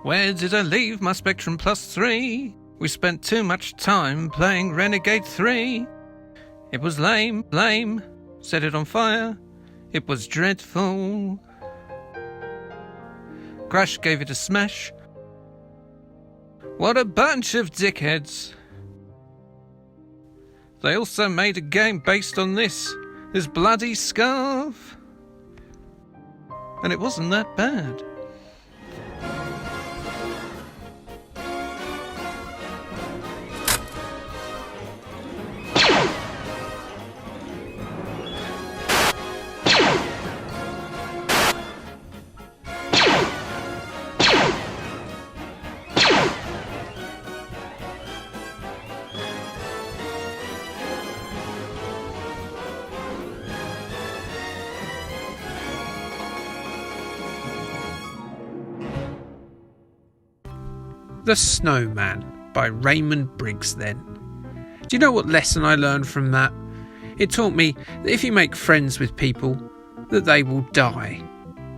Where did I leave my Spectrum Plus 3? We spent too much time playing Renegade 3. It was lame, set it on fire. It was dreadful. Crash gave it a smash. What a bunch of dickheads. They also made a game based on this bloody scarf. And it wasn't that bad. The Snowman by Raymond Briggs then. Do you know what lesson I learned from that? It taught me that if you make friends with people, that they will die.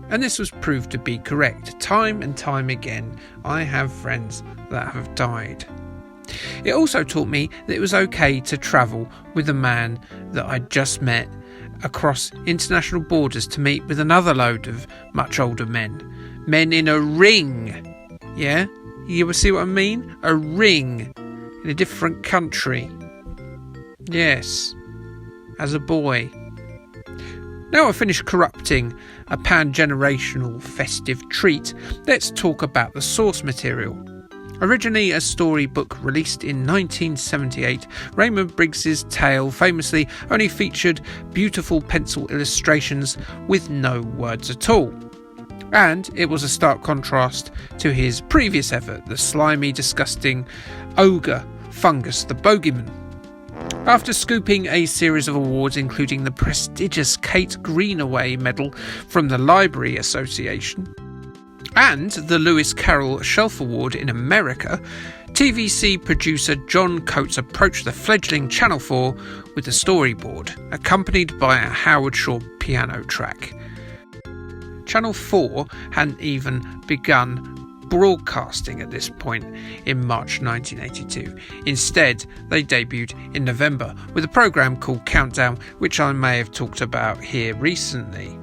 And this was proved to be correct. Time and time again, I have friends that have died. It also taught me that it was okay to travel with a man that I'd just met across international borders to meet with another load of much older men. Men in a ring. Yeah? You see what I mean? A ring in a different country. Yes, as a boy. Now I've finished corrupting a pan-generational festive treat, let's talk about the source material. Originally a storybook released in 1978, Raymond Briggs's tale famously only featured beautiful pencil illustrations with no words at all. And it was a stark contrast to his previous effort, the slimy, disgusting ogre Fungus the Bogeyman. After scooping a series of awards including the prestigious Kate Greenaway Medal from the Library Association and the Lewis Carroll Shelf Award in America, TVC producer John Coates approached the fledgling Channel 4 with a storyboard, accompanied by a Howard Shore piano track. Channel 4 hadn't even begun broadcasting at this point in March 1982. Instead, they debuted in November with a programme called Countdown, which I may have talked about here recently.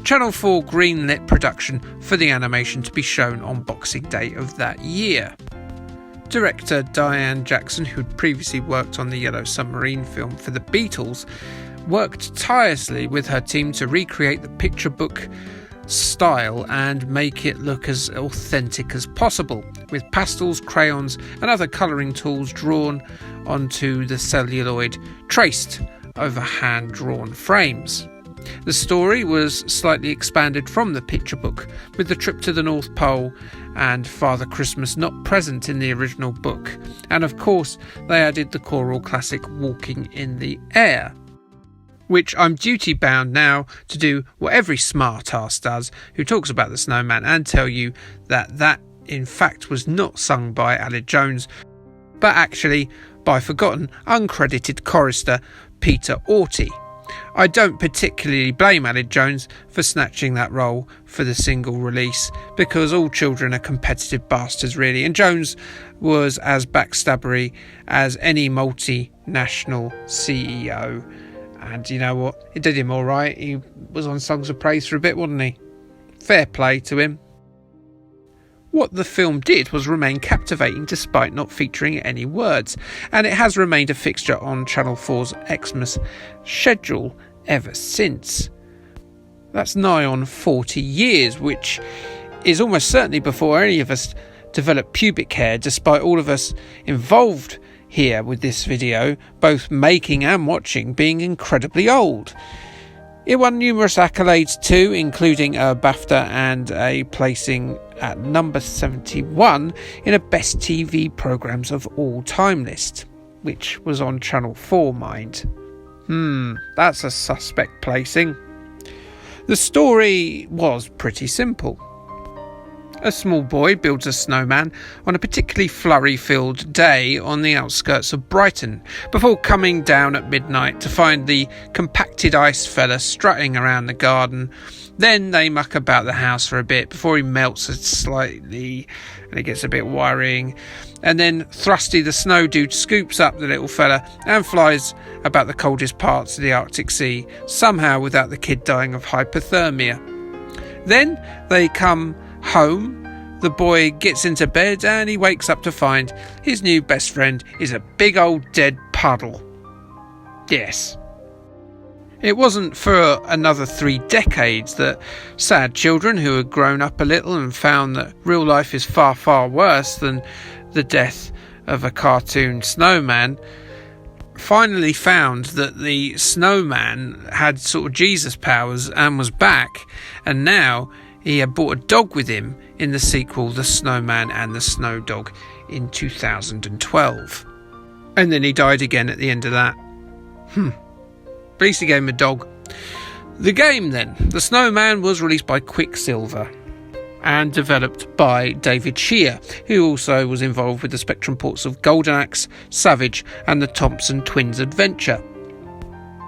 Channel 4 greenlit production for the animation to be shown on Boxing Day of that year. Director Diane Jackson, who'd previously worked on the Yellow Submarine film for the Beatles, worked tirelessly with her team to recreate the picture book style and make it look as authentic as possible, with pastels, crayons and other colouring tools drawn onto the celluloid traced over hand-drawn frames. The story was slightly expanded from the picture book, with the trip to the North Pole and Father Christmas not present in the original book, and of course they added the choral classic Walking in the Air, which I'm duty bound now to do what every smart ass does who talks about the Snowman and tell you that in fact was not sung by Aled Jones, but actually by forgotten uncredited chorister Peter Orty. I don't particularly blame Aled Jones for snatching that role for the single release, because all children are competitive bastards really, and Jones was as backstabbery as any multinational CEO. And you know what? It did him all right. He was on Songs of Praise for a bit, wasn't he? Fair play to him. What the film did was remain captivating despite not featuring any words, and it has remained a fixture on Channel 4's Xmas schedule ever since. That's nigh on 40 years, which is almost certainly before any of us developed pubic hair, despite all of us involved here with this video, both making and watching, being incredibly old. It won numerous accolades too, including a BAFTA and a placing at number 71 in a Best TV Programmes of All Time list, which was on Channel 4, mind. That's a suspect placing. The story was pretty simple. A small boy builds a snowman on a particularly flurry-filled day on the outskirts of Brighton, before coming down at midnight to find the compacted ice fella strutting around the garden. Then they muck about the house for a bit before he melts slightly and it gets a bit worrying. And then Thrusty the snow dude scoops up the little fella and flies about the coldest parts of the Arctic Sea, somehow without the kid dying of hypothermia. Then they come home, the boy gets into bed and he wakes up to find his new best friend is a big old dead puddle. Yes. It wasn't for another 3 decades that sad children who had grown up a little and found that real life is far, far worse than the death of a cartoon snowman finally found that the snowman had sort of Jesus powers and was back, and now he had brought a dog with him in the sequel The Snowman and the Snow Dog in 2012. And then he died again at the end of that. At least he gave him a dog. The game then, The Snowman, was released by Quicksilver and developed by David Shear, who also was involved with the Spectrum ports of Golden Axe, Savage and the Thompson Twins Adventure.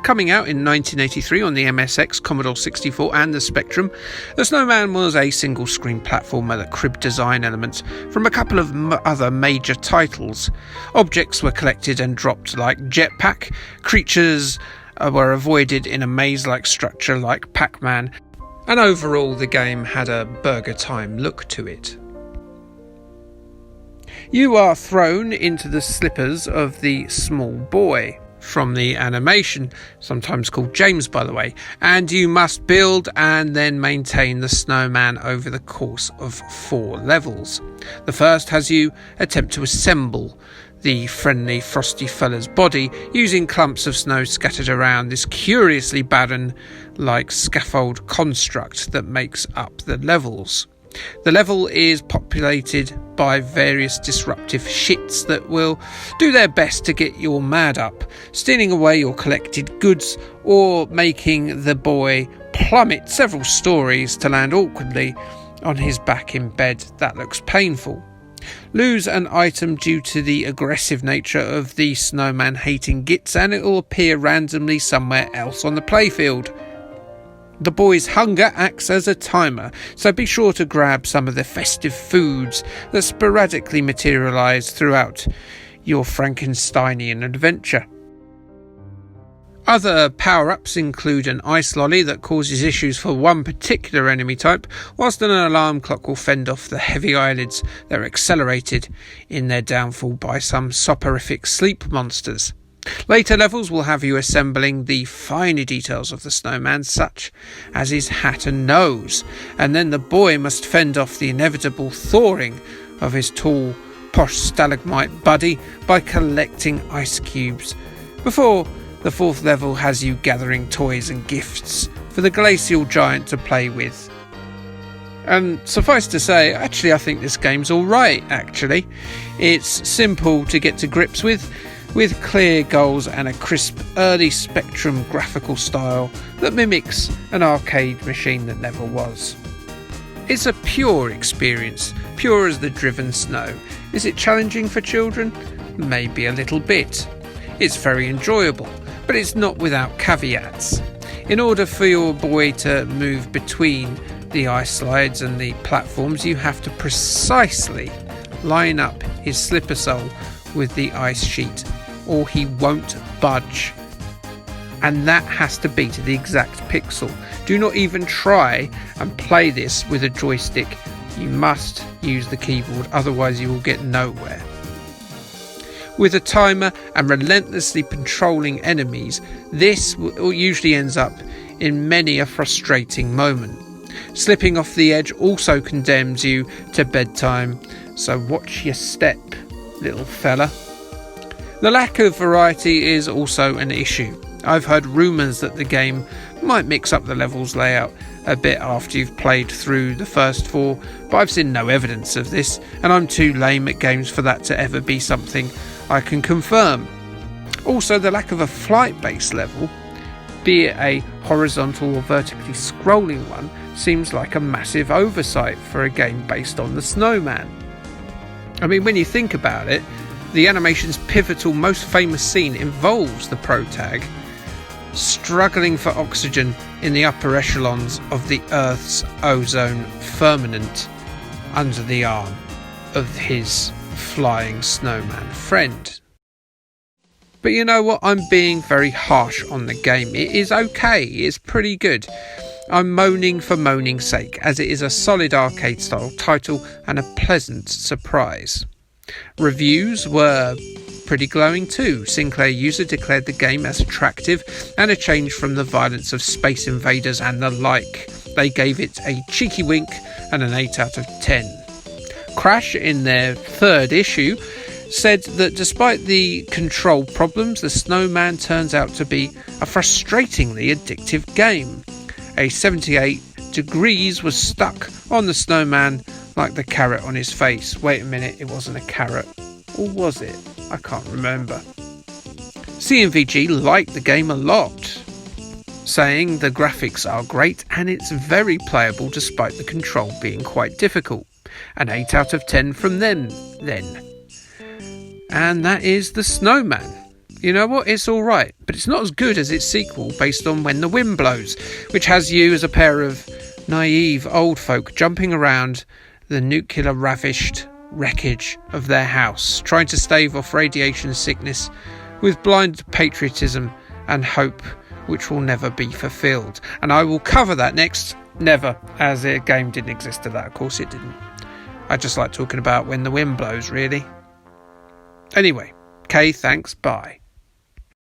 Coming out in 1983 on the MSX, Commodore 64 and the Spectrum, The Snowman was a single-screen platformer that cribbed design elements from a couple of other major titles. Objects were collected and dropped like jetpack, creatures were avoided in a maze-like structure like Pac-Man, and overall the game had a Burger Time look to it. You are thrown into the slippers of the small boy from the animation, sometimes called James by the way, and you must build and then maintain the snowman over the course of 4 levels. The first has you attempt to assemble the friendly frosty fella's body using clumps of snow scattered around this curiously barren-like scaffold construct that makes up the levels. The level is populated by various disruptive shits that will do their best to get you all mad up, stealing away your collected goods or making the boy plummet several stories to land awkwardly on his back in bed. That looks painful. Lose an item due to the aggressive nature of the snowman hating gits and it will appear randomly somewhere else on the playfield. The boy's hunger acts as a timer, so be sure to grab some of the festive foods that sporadically materialise throughout your Frankensteinian adventure. Other power-ups include an ice lolly that causes issues for one particular enemy type, whilst an alarm clock will fend off the heavy eyelids that are accelerated in their downfall by some soporific sleep monsters. Later levels will have you assembling the finer details of the snowman, such as his hat and nose, and then the boy must fend off the inevitable thawing of his tall, posh stalagmite buddy by collecting ice cubes, before the 4th level has you gathering toys and gifts for the glacial giant to play with. And suffice to say, actually I think this game's alright, actually. It's simple to get to grips with clear goals and a crisp early Spectrum graphical style that mimics an arcade machine that never was. It's a pure experience, pure as the driven snow. Is it challenging for children? Maybe a little bit. It's very enjoyable, but it's not without caveats. In order for your boy to move between the ice slides and the platforms, you have to precisely line up his slipper sole with the ice sheet, or he won't budge. And that has to be to the exact pixel. Do not even try and play this with a joystick. You must use the keyboard, otherwise you will get nowhere. With a timer and relentlessly patrolling enemies, this usually ends up in many a frustrating moment. Slipping off the edge also condemns you to bedtime, so watch your step, little fella. The lack of variety is also an issue. I've heard rumours that the game might mix up the levels layout a bit after you've played through the first 4, but I've seen no evidence of this, and I'm too lame at games for that to ever be something I can confirm. Also, the lack of a flight-based level, be it a horizontal or vertically scrolling one, seems like a massive oversight for a game based on the Snowman. I mean, when you think about it, the animation's pivotal, most famous scene involves the protag struggling for oxygen in the upper echelons of the Earth's ozone firmament under the arm of his flying snowman friend. But you know what? I'm being very harsh on the game. It is okay. It's pretty good. I'm moaning for moaning's sake, as it is a solid arcade-style title and a pleasant surprise. Reviews were pretty glowing too. Sinclair user declared the game as attractive and a change from the violence of Space Invaders and the like. They gave it a cheeky wink and an 8 out of 10. Crash, in their third issue, said that despite the control problems, the Snowman turns out to be a frustratingly addictive game. A 78 degrees was stuck on the Snowman like the carrot on his face. Wait a minute, it wasn't a carrot. Or was it? I can't remember. CMVG liked the game a lot, saying the graphics are great and it's very playable despite the control being quite difficult. An 8 out of 10 from them then. And that is the Snowman. You know what? It's alright, but it's not as good as its sequel based on When the Wind Blows, which has you as a pair of naive old folk jumping around the nuclear ravished wreckage of their house, trying to stave off radiation sickness with blind patriotism and hope which will never be fulfilled. And I will cover that next. Never, as a game didn't exist to that. Of course it didn't. I just like talking about When the Wind Blows, really. Anyway, Kay, thanks, bye.